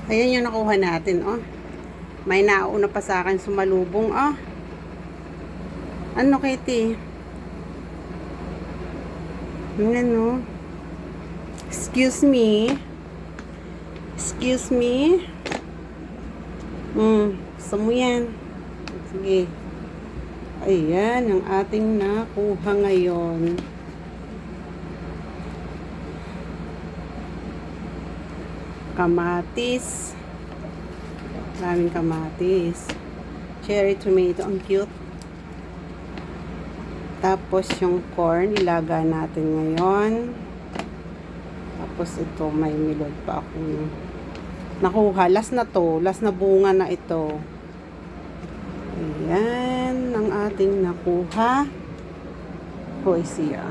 Ayan yung nakuha natin, oh. May nauna pa sa akin sumalubong, oh. Ano, Kitty? Ayan, oh. Excuse me. Excuse me. Gusto mo yan. Sige. Ayan, ang ating nakuha ngayon. Kamatis. Maraming kamatis. Cherry tomato. Ang cute. Tapos yung corn, ilaga natin ngayon. Tapos ito, may milod pa akong nakuha. Last na to. Last na bunga na ito. Ayan, ang ating nakuha. Poesia.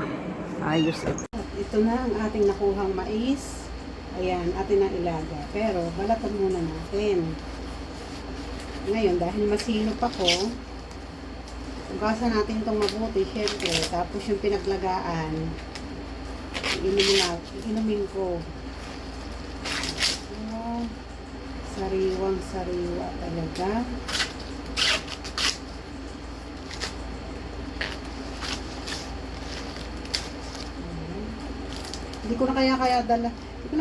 Ayos ito. Ito na ang ating nakuhang mais. Ayan, atin na ilaga. Pero, balatan muna natin. Ngayon, dahil masinop ako, ugasan natin itong mabuti, syempre. Tapos yung pinaglagaan, inumin ko. Oh, sariwang sariwa talaga. Hindi ko na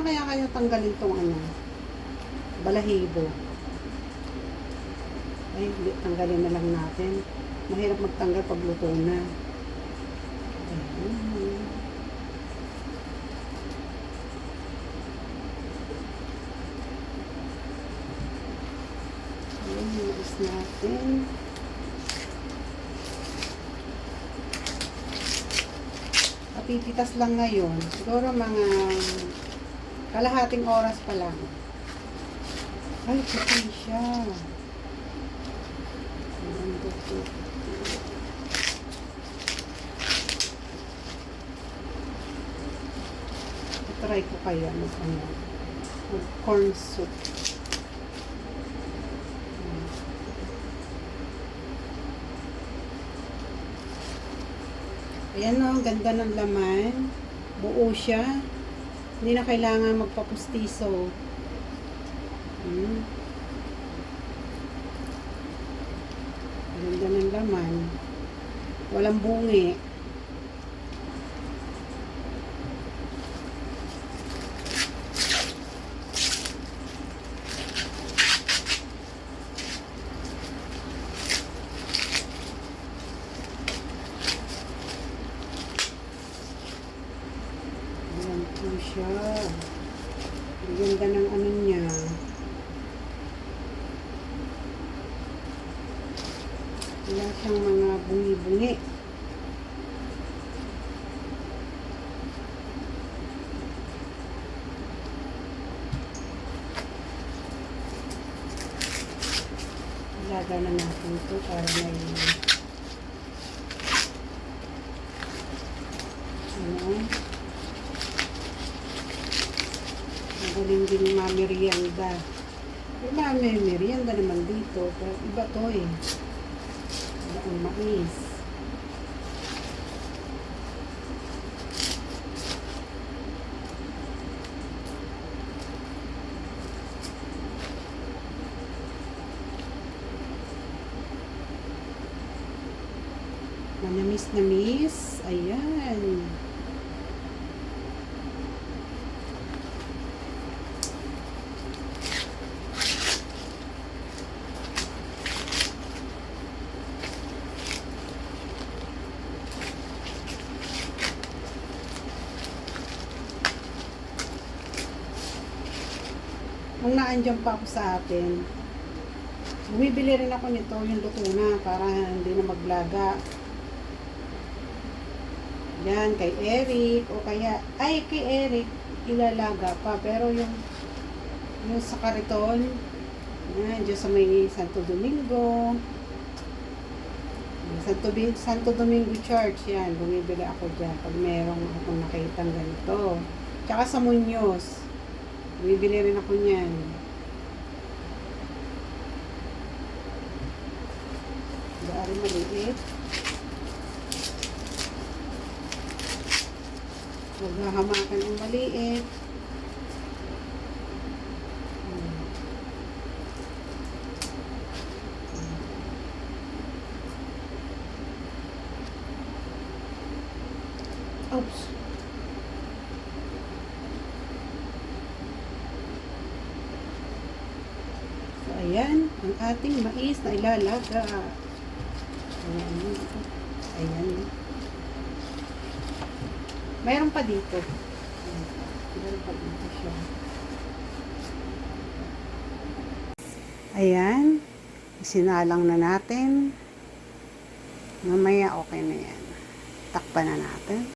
kaya tanggalin tong ano, balahibo. Ay, tanggalin na lang natin. Mahirap magtanggal pag luto na. Ayan, mais natin. Pipitas lang ngayon. Siguro mga kalahating oras pa lang. Ay, puti siya. Try ko kaya mag corn soup. Ayan o, ganda ng laman. Buo siya. Hindi na kailangan magpapustiso. Ganda ng laman. Walang bungi. Siya. Ang ganda ng ano niya. Wala siyang mga bungi-bungi. Ilaga na natin ito para may huling din mamerienda. May merienda naman dito. Pero iba to eh. Iba ang mais. Manamis na miss. Ayan. Kung naandyan pa ako sa atin, bumibili rin ako nito, yung luto na, para hindi na maglaga. Yan, kay Eric, o kaya, ay, kay Eric, ilalaga pa. Pero yung sa kariton, yan, dyan sa may Santo Domingo, Santo Domingo Church, yan, bumibili ako dyan, pag merong akong nakitang ganito. Tsaka sa Muñoz, bibili rin ako niyan. Dari maliit. Huwag hahamakan ang maliit. Oops. So, ayan, ang ating mais na ilalaga. Ayan. Ayan. Mayroon pa dito. Mayroon pa dito siya. Ayan. Sinalang na natin. Mamaya okay na yan. Takpan na natin.